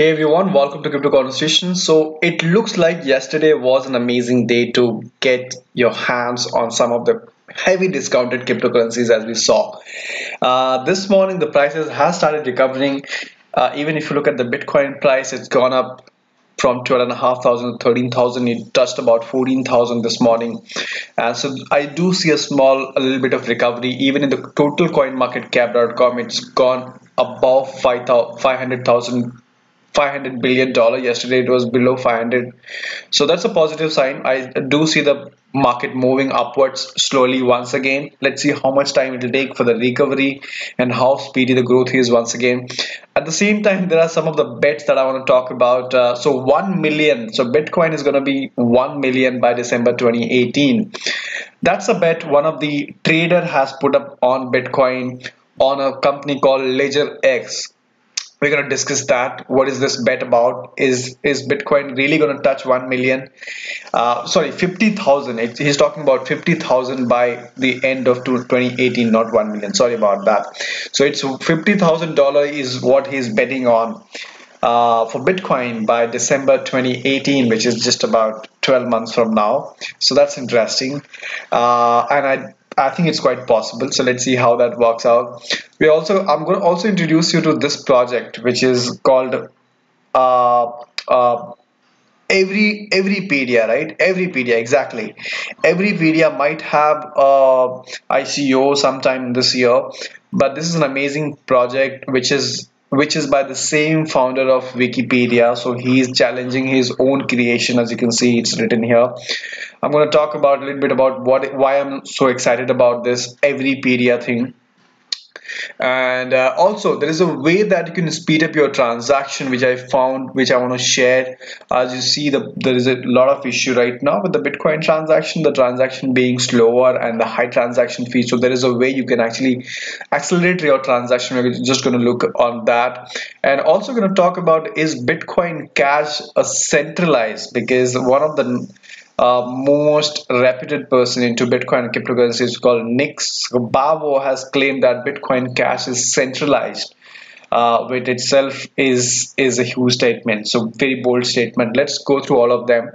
Hey everyone, welcome to Crypto Conversation. So it looks like yesterday was an amazing day to get your hands on some of the heavy discounted cryptocurrencies as we saw. This morning the prices has started recovering. Even if you look at the Bitcoin price, it's gone up from 12,500 to 13,000. It touched about 14,000 this morning. And so I do see a little bit of recovery. Even in the total coin market cap.com, it's gone above 500,000 $500 billion dollar. Yesterday it was below 500, so that's a positive sign. I do see the market moving upwards slowly once again. Let's see how much time it will take for the recovery and how speedy the growth is once again. At the same time, there are some of the bets that I want to talk about. So 1 million, so Bitcoin is going to be 1 million by December 2018. That's a bet one of the trader has put up on Bitcoin on a company called Ledger X. We're going to discuss that. What is this bet about? Is Bitcoin really going to touch 1 million? Sorry, 50,000. He's talking about 50,000 by the end of 2018, not 1 million. Sorry about that. So it's $50,000 is what he's betting on for Bitcoin by December 2018, which is just about 12 months from now. So that's interesting. And I think it's quite possible. So let's see how that works out. I'm going to also introduce you to this project, which is called uh, uh, everypedia, right? Everypedia, exactly. Everypedia might have ICO sometime this year, but this is an amazing project which is by the same founder of Wikipedia. So he is challenging his own creation. As you can see, it's written here. I'm going to talk about a little bit about why I'm so excited about this everypedia thing. And also there is a way that you can speed up your transaction, which I found, which I want to share. As you see, there is a lot of issue right now with the Bitcoin transaction, the transaction being slower and the high transaction fee. So there is a way you can actually accelerate your transaction. We're just going to look on that, and also going to talk about, is Bitcoin Cash a centralized? Because one of the most reputed person into Bitcoin and cryptocurrency is called Nick Bavo, has claimed that Bitcoin Cash is centralized, which itself is a huge statement. So very bold statement. Let's go through all of them.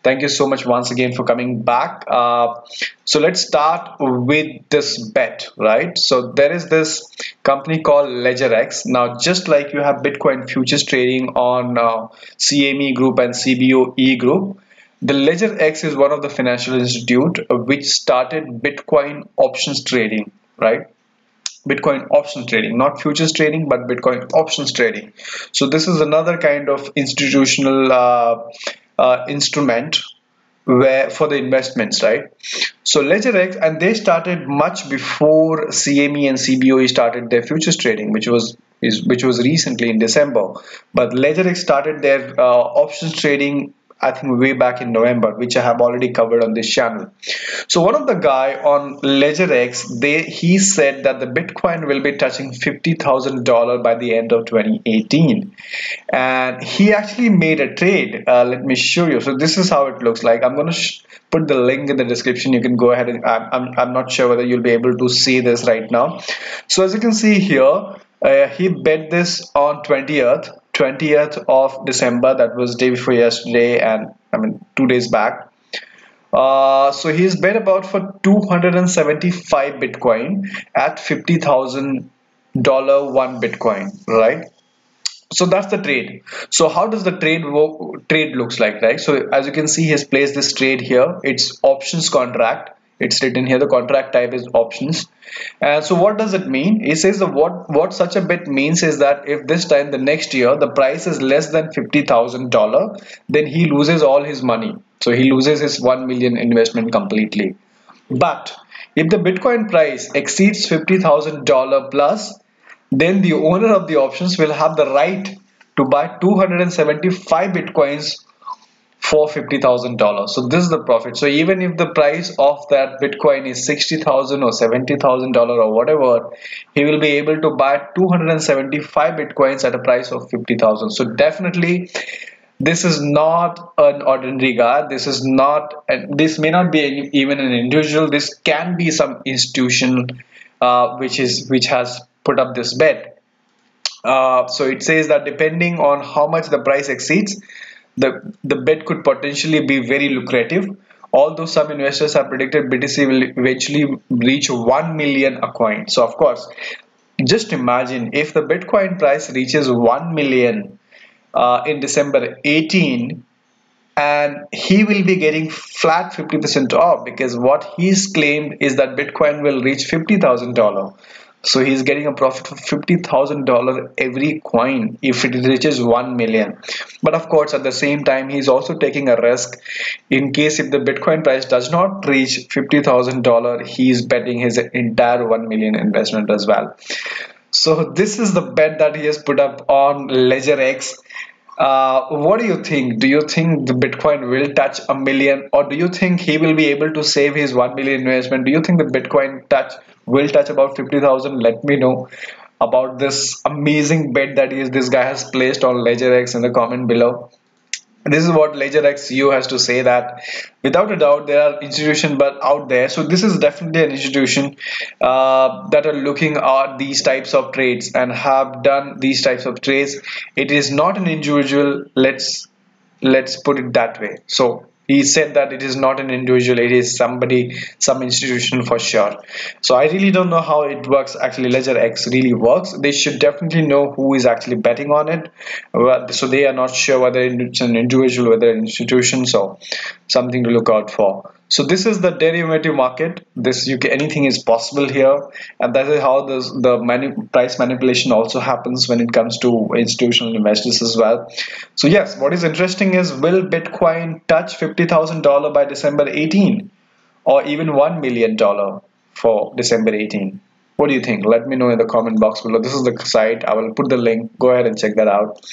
Thank you so much once again for coming back. So let's start with this bet, right? So there is this company called LedgerX. Now, just like you have Bitcoin futures trading on CME Group and CBOE Group, the Ledger X is one of the financial institute which started Bitcoin options trading, right? Bitcoin options trading, not futures trading, but Bitcoin options trading. So this is another kind of institutional instrument where for the investments, right? So LedgerX, and they started much before CME and CBOE started their futures trading, which was recently in December. But LedgerX started their options trading, I think, way back in November, which I have already covered on this channel. So one of the guy on LedgerX, he said that the Bitcoin will be touching $50,000 by the end of 2018, and he actually made a trade. Let me show you. So this is how it looks like. I'm going to put the link in the description. You can go ahead and I'm not sure whether you'll be able to see this right now. So as you can see here, he bet this on 20th of December. That was day before yesterday, and I mean 2 days back. So he's bet about for 275 Bitcoin at $50,000 one Bitcoin, right? So that's the trade. So how does the trade looks like, right? So as you can see, he's placed this trade here. It's options contract. It's written here. The contract type is options. And so what does it mean? It says that what such a bet means is that if this time the next year the price is less than $50,000, then he loses all his money. So he loses his 1 million investment completely. But if the Bitcoin price exceeds $50,000 plus, then the owner of the options will have the right to buy 275 Bitcoins for $50,000. So this is the profit. So even if the price of that Bitcoin is $60,000 or $70,000 or whatever, he will be able to buy 275 Bitcoins at a price of 50,000. So definitely, this is not an ordinary guy. This is not, this may not be even an individual. This can be some institution which has put up this bet. So it says that depending on how much the price exceeds, the bet could potentially be very lucrative. Although some investors have predicted BTC will eventually reach 1 million a coin. So of course, just imagine if the Bitcoin price reaches 1 million in December 18, and he will be getting flat 50% off, because what he's claimed is that Bitcoin will reach $50,000. So he's getting a profit of $50,000 every coin if it reaches 1 million. But of course, at the same time, he's also taking a risk in case if the Bitcoin price does not reach $50,000, he's betting his entire 1 million investment as well. So this is the bet that he has put up on Ledger X. What do you think? Do you think the Bitcoin will touch a million, or do you think he will be able to save his 1 million investment? Do you think the Bitcoin will touch about 50,000? Let me know about this amazing bet that this guy has placed on Ledger X in the comment below. This is what LedgerX CEO has to say, that without a doubt there are institutions but out there. So this is definitely an institution that are looking at these types of trades and have done these types of trades. It is not an individual. Let's put it that way. So he said that it is not an individual, it is somebody, some institution for sure. So I really don't know how it works actually. Ledger X really works. They should definitely know who is actually betting on it. So they are not sure whether it's an individual, whether an institution. So something to look out for. So this is the derivative market. This anything is possible here, and that is how price manipulation also happens when it comes to institutional investors as well. So yes, what is interesting is, will Bitcoin touch $50,000 by December 18, or even $1 million for December 18? What do you think? Let me know in the comment box below. This is the site. I will put the link. Go ahead and check that out.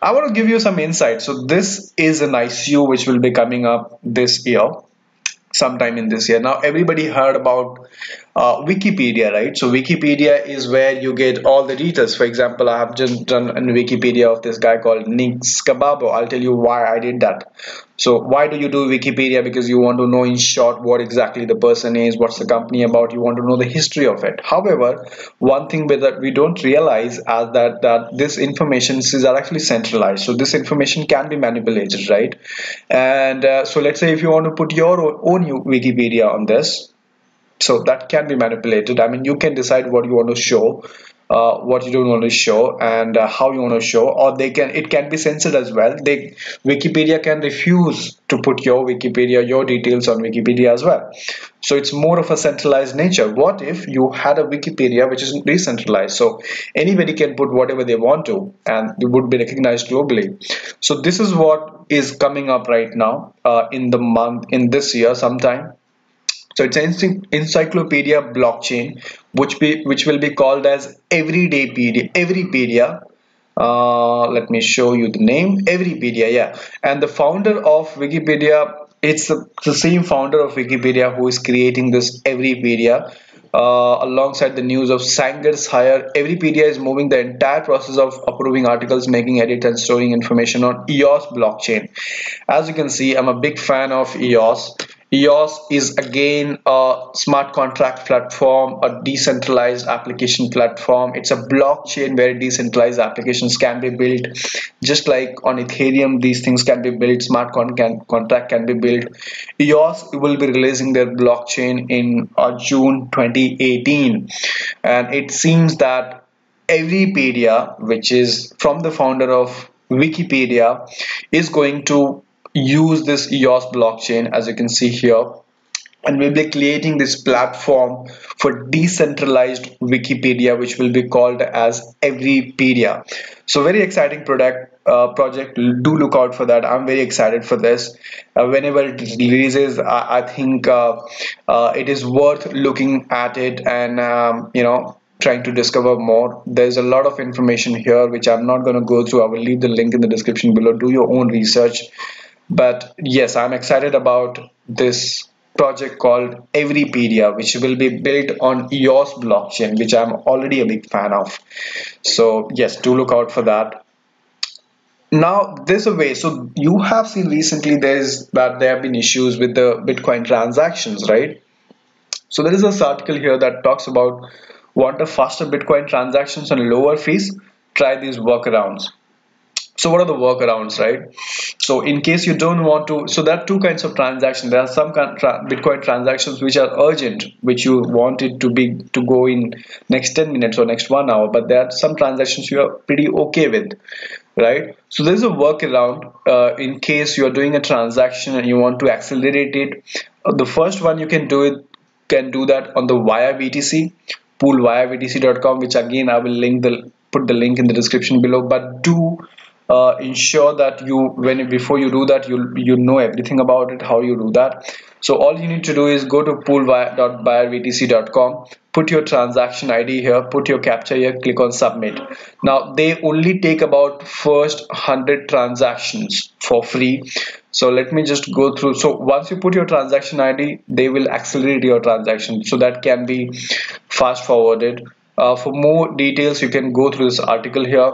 I want to give you some insight. So this is an ICO which will be coming up this year, sometime in this year. Now everybody heard about Wikipedia, right? So Wikipedia is where you get all the details. For example, I have just done a Wikipedia of this guy called Nick Scababo. I'll tell you why I did that. So why do you do Wikipedia? Because you want to know in short what exactly the person is, what's the company about, you want to know the history of it. However, one thing that we don't realize is that this information is actually centralized. So this information can be manipulated, right? And so let's say if you want to put your own Wikipedia on this, so that can be manipulated. I mean, you can decide what you want to show, what you don't want to show, and how you want to show, or it can be censored as well. Wikipedia can refuse to put your details on Wikipedia as well. So it's more of a centralized nature. What if you had a Wikipedia which is decentralized? So anybody can put whatever they want to, and it would be recognized globally. So this is what is coming up right now in this year sometime. So it's an encyclopedia blockchain, which will be called as everypedia. Let me show you the name, everypedia. Yeah, and the founder of Wikipedia, it's the same founder of Wikipedia who is creating this everypedia. Alongside the news of Sanger's hire, Everypedia is moving the entire process of approving articles, making edits, and storing information on EOS blockchain. As you can see, I'm a big fan of EOS. EOS is again a smart contract platform, a decentralized application platform. It's a blockchain where decentralized applications can be built. Just like on Ethereum, these things can be built, smart contract can be built. EOS will be releasing their blockchain in June 2018. And it seems that Everypedia, which is from the founder of Wikipedia, is going to use this EOS blockchain, as you can see here, and we'll be creating this platform for decentralized Wikipedia, which will be called as Everypedia. So very exciting project. Do look out for that. I'm very excited for this. Whenever it releases, I think it is worth looking at it, and trying to discover more. There's a lot of information here which I'm not going to go through. I will leave the link in the description below. Do your own research. But yes, I'm excited about this project called Everypedia, which will be built on EOS blockchain, which I'm already a big fan of. So yes, do look out for that. Now there's a way. So you have seen recently there have been issues with the Bitcoin transactions, right? So there is this article here that talks about, want a faster Bitcoin transactions and lower fees? try these workarounds. So what are the workarounds, right? So in case you don't want to, so there are two kinds of transactions. There are some Bitcoin transactions which are urgent, which you want it to go in next 10 minutes or next 1 hour, but there are some transactions you are pretty okay with, right? So there's a workaround in case you are doing a transaction and you want to accelerate it. The first one you can do that on the via BTC pool via btc.com, which again I will put the link in the description below. But do ensure that before you do that, you know everything about it, how you do that. So all you need to do is go to pool.buyerBTC.com, put your transaction ID here, put your captcha here, click on submit. Now they only take about first 100 transactions for free. So let me just go through. So once you put your transaction ID, they will accelerate your transaction, so that can be fast forwarded. For more details, you can go through this article here.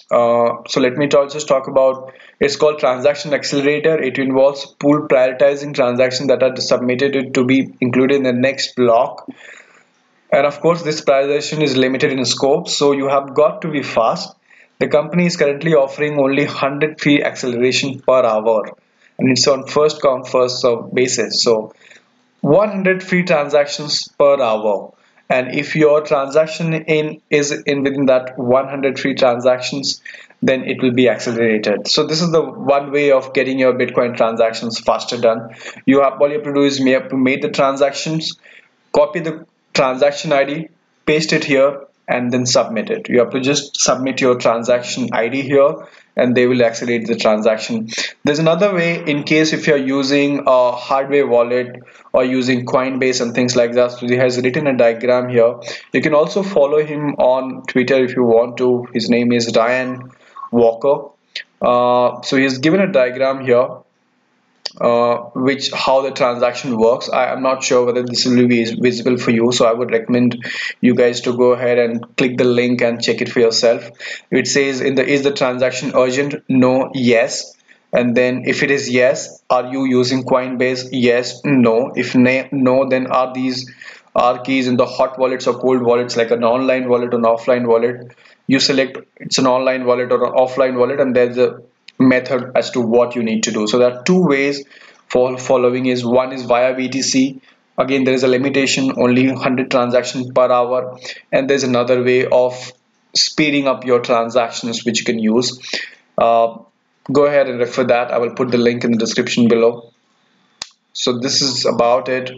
So let me just talk about, it's called transaction accelerator. It involves pool prioritizing transactions that are submitted to be included in the next block. And of course, this prioritization is limited in scope, so you have got to be fast. The company is currently offering only 100 free acceleration per hour, and it's on first come first serve basis. So 100 free transactions per hour, and if your transaction is in within that 100 free transactions, then it will be accelerated. So this is the one way of getting your Bitcoin transactions faster done. All you have to do is make the transactions, copy the transaction ID, paste it here, and then submit it. You have to just submit your transaction ID here, and they will accelerate the transaction. There's another way, in case if you're using a hardware wallet or using Coinbase and things like that. So he has written a diagram here. You can also follow him on Twitter if you want to. His name is Ryan Walker. So he's given a diagram here, which how the transaction works. I am not sure whether this will be visible for you, so I would recommend you guys to go ahead and click the link and check it for yourself. It says is the transaction urgent? No, yes. And then if it is yes, are you using Coinbase? Yes, no. If no, then are keys in the hot wallets or cold wallets, like an online wallet or an offline wallet. You select it's an online wallet or an offline wallet, and there's a method as to what you need to do. So there are two ways for following. Is one is via BTC. Again, there is a limitation, only 100 transactions per hour, and there's another way of speeding up your transactions which you can use. Go ahead and refer that. I will put the link in the description below. So this is about it.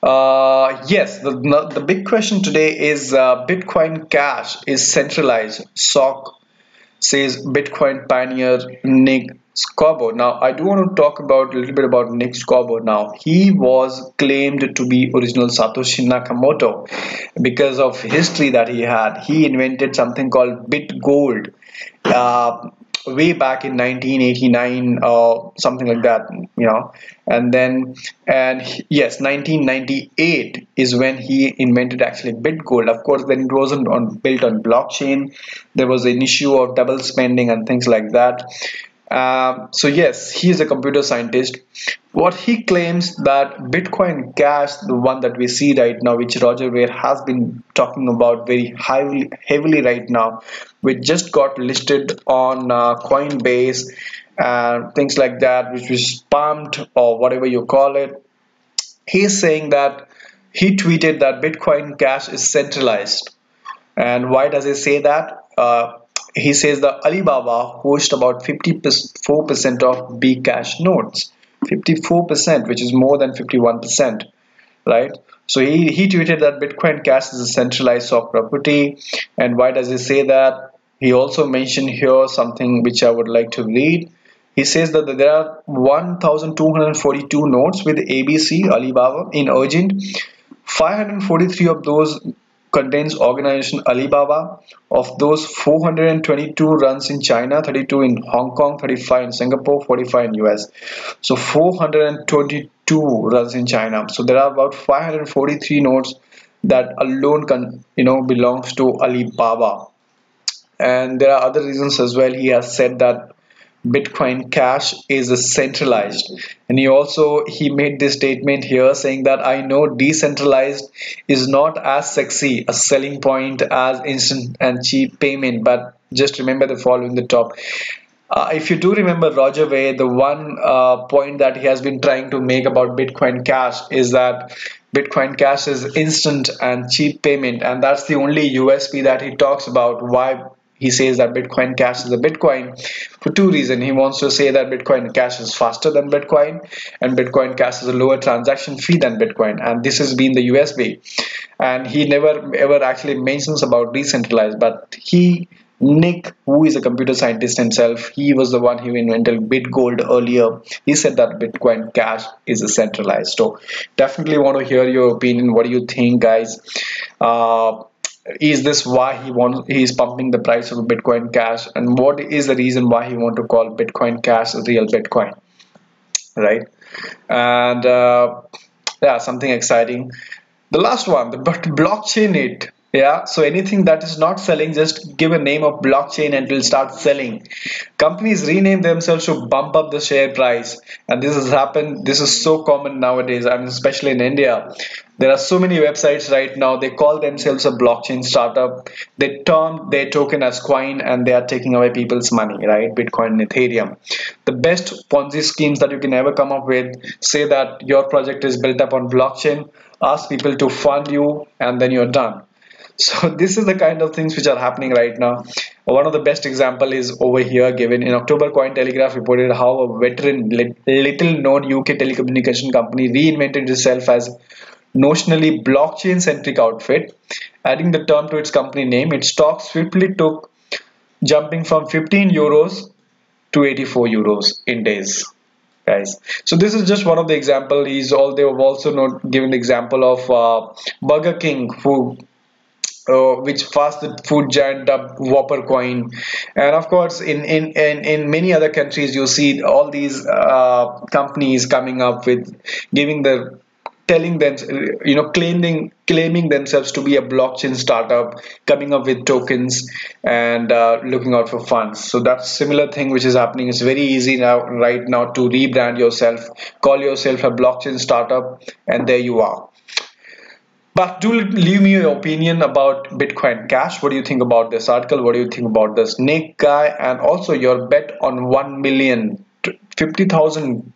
Yes, the big question today is Bitcoin Cash is centralized. SOC says Bitcoin pioneer Nick Szabo. Now, I do want to talk about a little bit about Nick Szabo. Now, he was claimed to be original Satoshi Nakamoto because of history that he had. He invented something called BitGold way back in 1989 or something like that, yes, 1998 is when he invented actually BitGold. Of course, then it wasn't built on blockchain. There was an issue of double spending and things like that. So yes, he is a computer scientist. What he claims that Bitcoin Cash, the one that we see right now, which Roger Ver has been talking about very heavily right now, which just got listed on Coinbase and things like that, which was pumped or whatever you call it. He's saying that he tweeted that Bitcoin Cash is centralized. And why does he say that? He says that Alibaba hosts about 54% of Bcash nodes. 54%, which is more than 51%, right? So he tweeted that Bitcoin Cash is a centralized SOC property. And why does he say that? He also mentioned here something which I would like to read. He says that there are 1,242 nodes with ABC Alibaba in urgent. 543 of those contains organization Alibaba. Of those, 422 runs in China, 32 in Hong Kong, 35 in Singapore, 45 in US. So 422 runs in China. So there are about 543 nodes that alone belongs to Alibaba. And there are other reasons as well. He has said that Bitcoin Cash is a centralized. And he made this statement here saying that I know decentralized is not as sexy a selling point as instant and cheap payment, but just remember the following the top. If you do remember Roger Way, the one point that he has been trying to make about Bitcoin Cash is that Bitcoin Cash is instant and cheap payment, and that's the only USP that he talks about. Why he says that Bitcoin Cash is a Bitcoin for two reasons. He wants to say that Bitcoin Cash is faster than Bitcoin, and Bitcoin Cash is a lower transaction fee than Bitcoin, and this has been the USP. And he never ever actually mentions about decentralized, but Nick, who is a computer scientist himself, he was the one who invented BitGold earlier. He said that Bitcoin Cash is a centralized. So definitely want to hear your opinion. What do you think, guys? Uh, is this why he's pumping the price of Bitcoin Cash, and what is the reason why he want to call Bitcoin Cash a real Bitcoin, right? And yeah, something exciting. The last one, the blockchain it. Yeah, so anything that is not selling, just give a name of blockchain and it will start selling. Companies rename themselves to bump up the share price, and this has happened. This is so common nowadays, and especially in India. There are so many websites right now. They call themselves a blockchain startup. They term their token as coin, and they are taking away people's money, right? Bitcoin and Ethereum. The best Ponzi schemes that you can ever come up with say that your project is built up on blockchain, ask people to fund you, and then you're done. So this is the kind of things which are happening right now. One of the best example is over here given in October. Cointelegraph reported how a veteran little known UK telecommunication company reinvented itself as notionally blockchain centric outfit, adding the term to its company name. Its stock swiftly took, jumping from 15 euros to 84 euros in days, guys. So this is just one of the example. They have also given the example of Burger King, who which fast food giant dubbed Whopper coin. And of course in many other countries you see all these companies coming up with giving the telling them, claiming themselves to be a blockchain startup, coming up with tokens and looking out for funds. So that's similar thing which is happening. It's very easy now right now to rebrand yourself, call yourself a blockchain startup, and there you are. But do leave me your opinion about Bitcoin Cash. What do you think about this article? What do you think about this Nick guy? And also your bet on 1 million, $50,000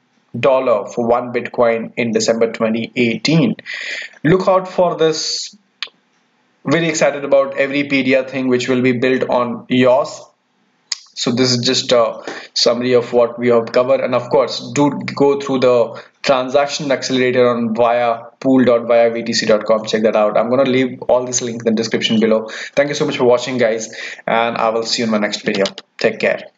for one Bitcoin in December 2018. Look out for this. Very excited about everypedia thing which will be built on yours. So this is just a summary of what we have covered, and of course do go through the transaction accelerator on via pool.viavtc.com. Check that out. I'm going to leave all these links in the description below. Thank you so much for watching, guys, and I will see you in my next video. Take care.